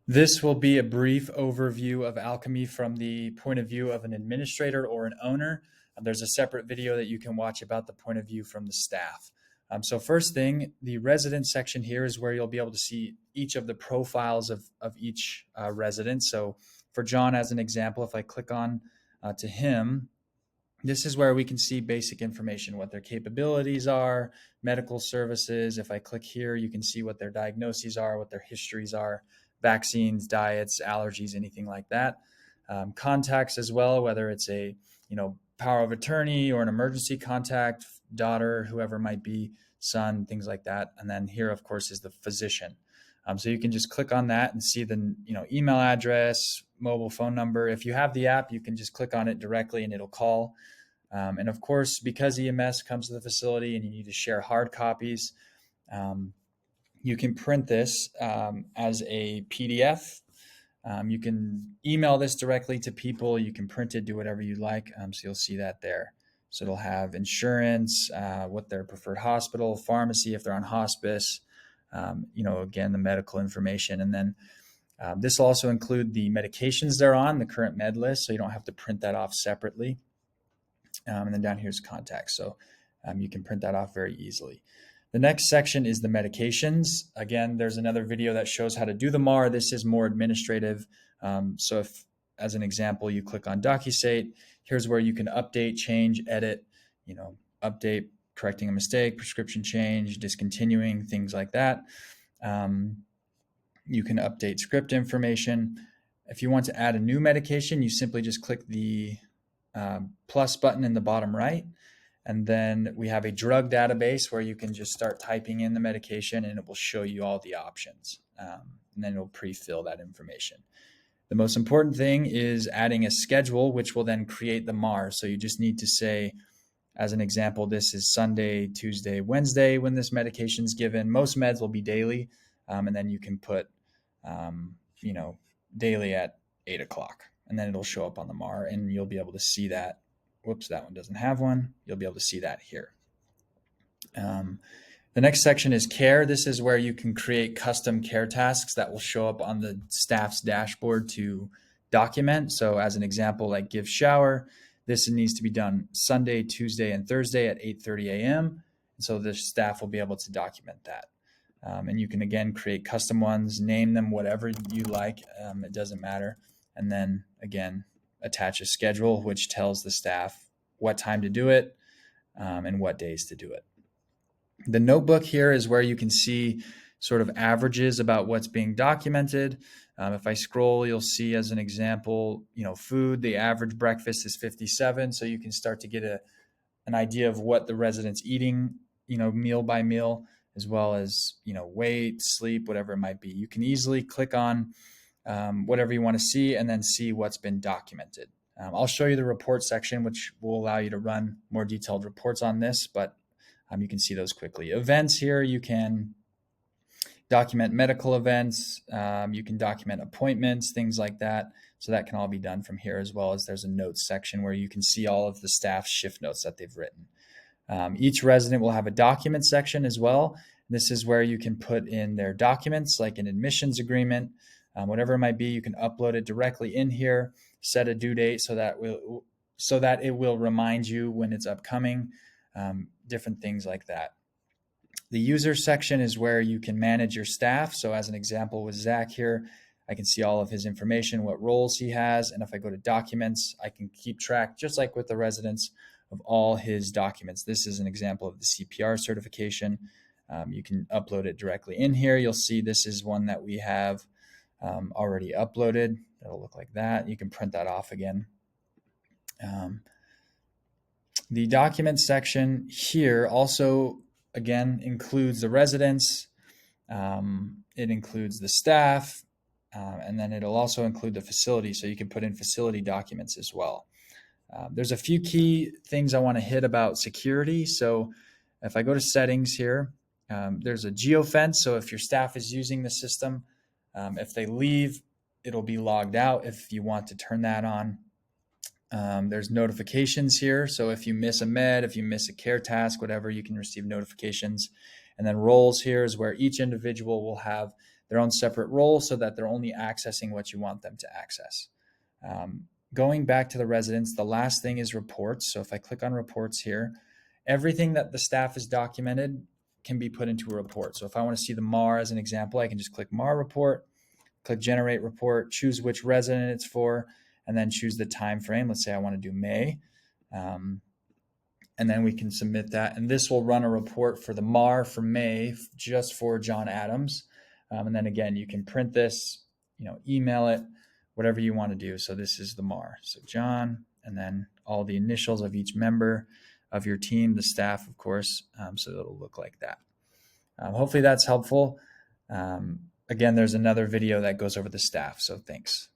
This will be a brief overview of Alchemy from the point of view of an administrator or an owner. There's a separate video that you can watch about the point of view from the staff. So first thing, the resident section here is where you'll be able to see each of the profiles of each resident. So for John, as an example, if I click on to him, this is where we can see basic information, what their capabilities are, medical services. If I click here, you can see what their diagnoses are, what their histories are, vaccines, diets, allergies, anything like that. Contacts as well, whether it's a power of attorney or an emergency contact, daughter, whoever it might be, son, things like that. And then here, of course, is the physician. So you can just click on that and see the email address, mobile phone number. If you have the app, you can just click on it directly and it'll call. And of course, because EMS comes to the facility and you need to share hard copies, you can print this as a PDF. You can email this directly to people. You can print it, do whatever you like. So you'll see that there. So it'll have insurance, what their preferred hospital, pharmacy, if they're on hospice, again, the medical information. And then this will also include the medications they're on, the current med list, so you don't have to print that off separately. And then down here is contacts. So you can print that off very easily. The next section is the medications. Again, there's another video that shows how to do the MAR. This is more administrative. So if, as an example, you click on DocuState, here's where you can update, change, edit, update, correcting a mistake, prescription change, discontinuing, things like that. You can update script information. If you want to add a new medication, you simply just click the plus button in the bottom right. And then we have a drug database where you can just start typing in the medication and it will show you all the options. And then it'll pre-fill that information. The most important thing is adding a schedule, which will then create the MAR. So you just need to say, as an example, this is Sunday, Tuesday, Wednesday when this medication is given. Most meds will be daily. And then you can put, daily at 8 o'clock. And then it'll show up on the MAR and you'll be able to see that. Whoops, that one doesn't have one. You'll be able to see that here. The next section is care. This is where you can create custom care tasks that will show up on the staff's dashboard to document. So as an example, like give shower, this needs to be done Sunday, Tuesday, and Thursday at 8:30 a.m. So the staff will be able to document that. And you can, again, create custom ones, name them whatever you like. It doesn't matter. And then, again, attach a schedule, which tells the staff what time to do it and what days to do it. The notebook here is where you can see sort of averages about what's being documented. If I scroll, you'll see, as an example, food, the average breakfast is 57. So you can start to get an idea of what the resident's eating, meal by meal, as well as, weight, sleep, whatever it might be. You can easily click on whatever you want to see and then see what's been documented. I'll show you the report section, which will allow you to run more detailed reports on this, but you can see those quickly. Events here, you can document medical events. You can document appointments, things like that. So that can all be done from here, as well as there's a notes section where you can see all of the staff's shift notes that they've written. Each resident will have a document section as well. This is where you can put in their documents, like an admissions agreement, whatever it might be. You can upload it directly in here, set a due date so that it will remind you when it's upcoming, different things like that. The user section is where you can manage your staff. So as an example with Zach here, I can see all of his information, what roles he has. And if I go to documents, I can keep track, just like with the residents, of all his documents. This is an example of the CPR certification. You can upload it directly in here. You'll see this is one that we have already uploaded. It'll look like that. You can print that off again. The document section here also, again, includes the residents. It includes the staff, and then it'll also include the facility. So you can put in facility documents as well. There's a few key things I want to hit about security. So if I go to settings here, there's a geofence. So if your staff is using the system, if they leave, it'll be logged out if you want to turn that on. There's notifications here. So if you miss a med, if you miss a care task, whatever, you can receive notifications. And then roles here is where each individual will have their own separate role so that they're only accessing what you want them to access. Going back to the residents, the last thing is reports. So if I click on reports here, everything that the staff has documented can be put into a report. So if I want to see the MAR as an example, I can just click MAR report, click generate report, choose which resident it's for, and then choose the time frame. Let's say I want to do May. And then we can submit that. And this will run a report for the MAR for May just for John Adams. And then again, you can print this, email it, whatever you want to do. So this is the MAR. So John, and then all the initials of each member of your team, the staff, of course. So it'll look like that. Hopefully that's helpful. Again, there's another video that goes over the staff. So thanks.